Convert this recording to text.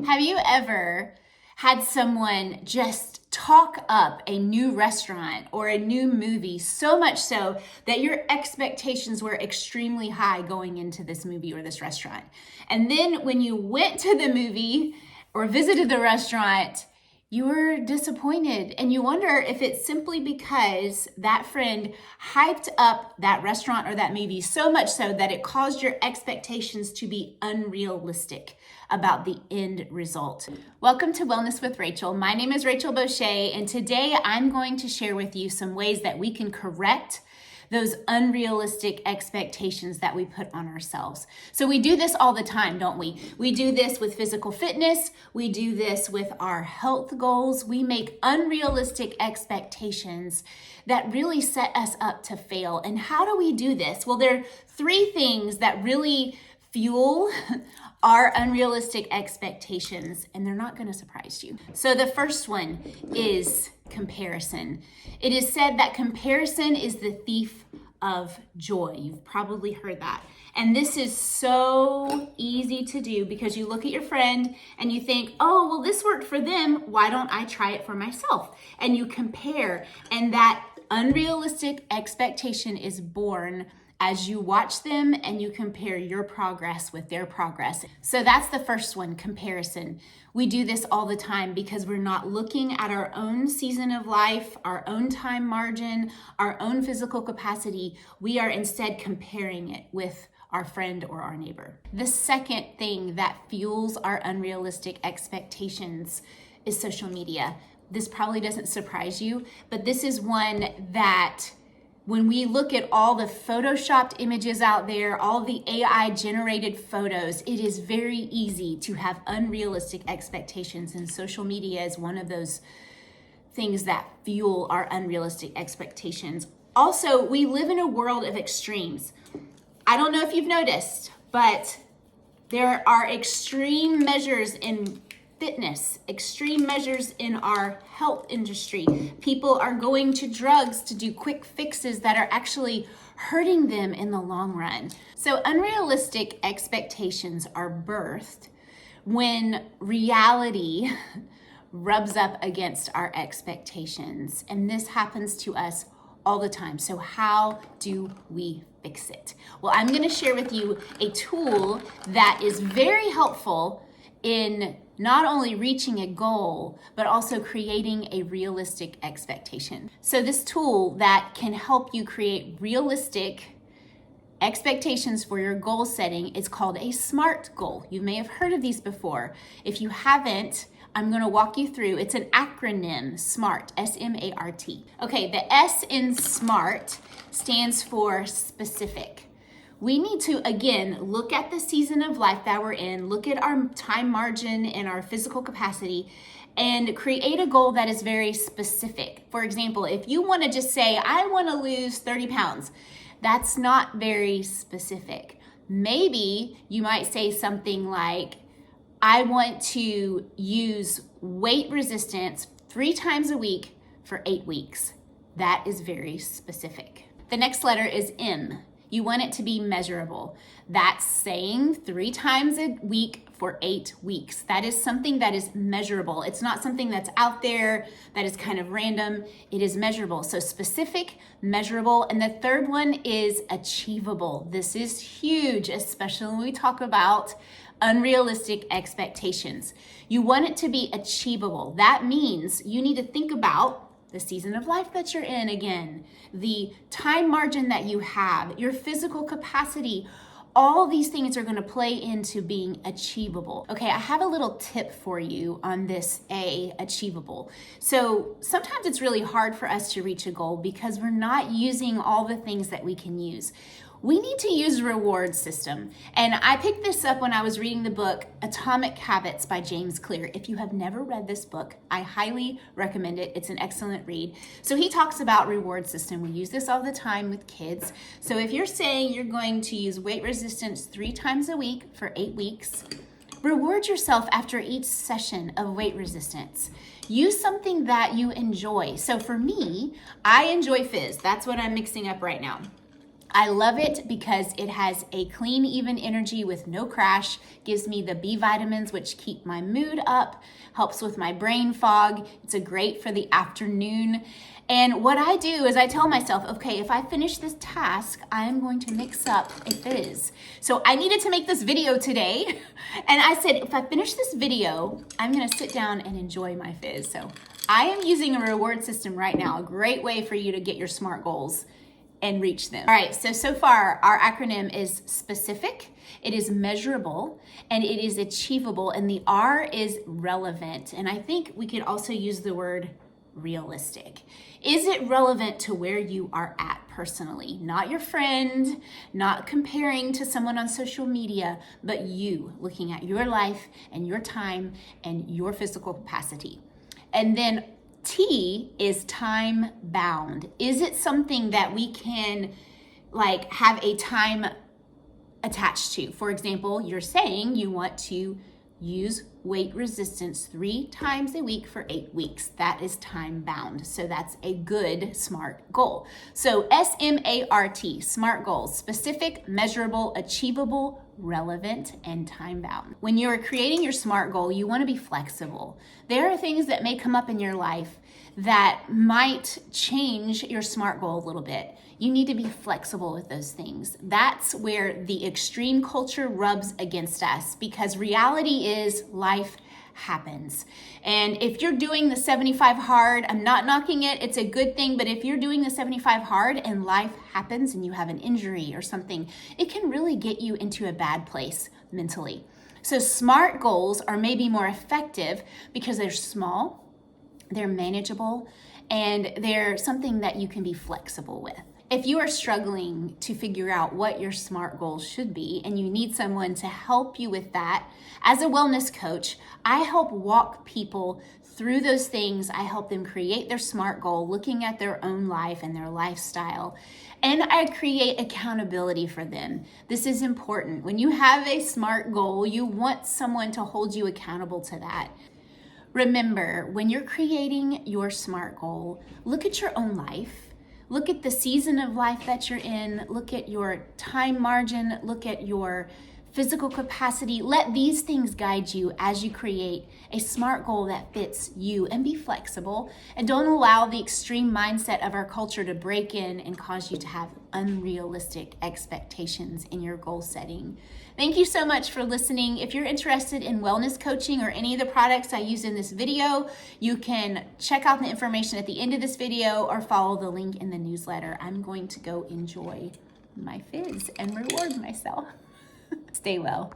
Have you ever had someone just talk up a new restaurant or a new movie so much so that your expectations were extremely high going into this movie or this restaurant? And then when you went to the movie or visited the restaurant, you were disappointed, and you wonder if it's simply because that friend hyped up that restaurant or that movie so much so that it caused your expectations to be unrealistic about the end result. Welcome to Wellness with Rachel. My name is Rachel Boucher, and today I'm going to share with you some ways that we can correct those unrealistic expectations that we put on ourselves. So we do this all the time, don't we? We do this with physical fitness. We do this with our health goals. We make unrealistic expectations that really set us up to fail. And how do we do this? Well, there are three things that really fuel our unrealistic expectations, and they're not going to surprise you. So the first one is comparison. It is said that comparison is the thief of joy. You've probably heard that. And this is so easy to do because you look at your friend and you think, oh, well, this worked for them. Why don't I try it for myself? And you compare, and that unrealistic expectation is born as you watch them and you compare your progress with their progress. So that's the first one, comparison. We do this all the time because we're not looking at our own season of life, our own time margin, our own physical capacity. We are instead comparing it with our friend or our neighbor. The second thing that fuels our unrealistic expectations is social media. This probably doesn't surprise you, but this is one that when we look at all the photoshopped images out there, all the AI generated photos, it is very easy to have unrealistic expectations, and social media is one of those things that fuel our unrealistic expectations. Also, we live in a world of extremes. I don't know if you've noticed, but there are extreme measures in fitness, extreme measures in our health industry. People are going to drugs to do quick fixes that are actually hurting them in the long run. So unrealistic expectations are birthed when reality rubs up against our expectations. And this happens to us all the time. So how do we fix it? Well, I'm going to share with you a tool that is very helpful in not only reaching a goal, but also creating a realistic expectation. So this tool that can help you create realistic expectations for your goal setting is called a SMART goal. You may have heard of these before. If you haven't, I'm going to walk you through. It's an acronym, SMART, S-M-A-R-T. Okay, the S in SMART stands for specific. We need to, again, look at the season of life that we're in, look at our time margin and our physical capacity, and create a goal that is very specific. For example, if you want to just say, I want to lose 30 pounds, that's not very specific. Maybe you might say something like, I want to use weight resistance 3 times a week for 8 weeks. That is very specific. The next letter is M. You want it to be measurable. That's saying 3 times a week for 8 weeks. That is something that is measurable. It's not something that's out there that is kind of random. It is measurable. So specific, measurable. And the third one is achievable. This is huge, especially when we talk about unrealistic expectations. You want it to be achievable. That means you need to think about the season of life that you're in, again, the time margin that you have, your physical capacity. All these things are going to play into being achievable. Okay, I have a little tip for you on this A, achievable. So sometimes it's really hard for us to reach a goal because we're not using all the things that we can use. We need to use a reward system. And I picked this up when I was reading the book Atomic Habits by James Clear. If you have never read this book, I highly recommend it. It's an excellent read. So he talks about reward system. We use this all the time with kids. So if you're saying you're going to use weight resistance 3 times a week for 8 weeks, reward yourself after each session of weight resistance. Use something that you enjoy. So for me, I enjoy fizz. That's what I'm mixing up right now. I love it because it has a clean, even energy with no crash, gives me the B vitamins, which keep my mood up, helps with my brain fog. It's a great for the afternoon. And what I do is I tell myself, okay, if I finish this task, I am going to mix up a fizz. So I needed to make this video today. And I said, if I finish this video, I'm gonna sit down and enjoy my fizz. So I am using a reward system right now, a great way for you to get your SMART goals and reach them. All right, so far our acronym is specific, it is measurable, and it is achievable, and the R is relevant. And I think we could also use the word realistic. Is it relevant to where you are at personally? Not your friend, not comparing to someone on social media, but you looking at your life and your time and your physical capacity. And then T is time bound. Is it something that we can like have a time attached to? For example, you're saying you want to use weight resistance 3 times a week for 8 weeks. That is time bound. So that's a good SMART goal. So SMART, SMART goals, specific, measurable, achievable, relevant, and time bound. When you're creating your SMART goal, you want to be flexible. There are things that may come up in your life that might change your SMART goal a little bit. You need to be flexible with those things. That's where the extreme culture rubs against us, because reality is life happens. And if you're doing the 75 hard, I'm not knocking it, it's a good thing, but if you're doing the 75 hard and life happens and you have an injury or something, it can really get you into a bad place mentally. So SMART goals are maybe more effective because they're small, they're manageable, and they're something that you can be flexible with. If you are struggling to figure out what your SMART goals should be and you need someone to help you with that, as a wellness coach, I help walk people through those things. I help them create their SMART goal, looking at their own life and their lifestyle. And I create accountability for them. This is important. When you have a SMART goal, you want someone to hold you accountable to that. Remember, when you're creating your SMART goal, look at your own life. Look at the season of life that you're in. Look at your time margin. Look at your physical capacity. Let these things guide you as you create a SMART goal that fits you, and be flexible. And don't allow the extreme mindset of our culture to break in and cause you to have unrealistic expectations in your goal setting. Thank you so much for listening. If you're interested in wellness coaching or any of the products I use in this video, you can check out the information at the end of this video or follow the link in the newsletter. I'm going to go enjoy my fizz and reward myself. Stay well.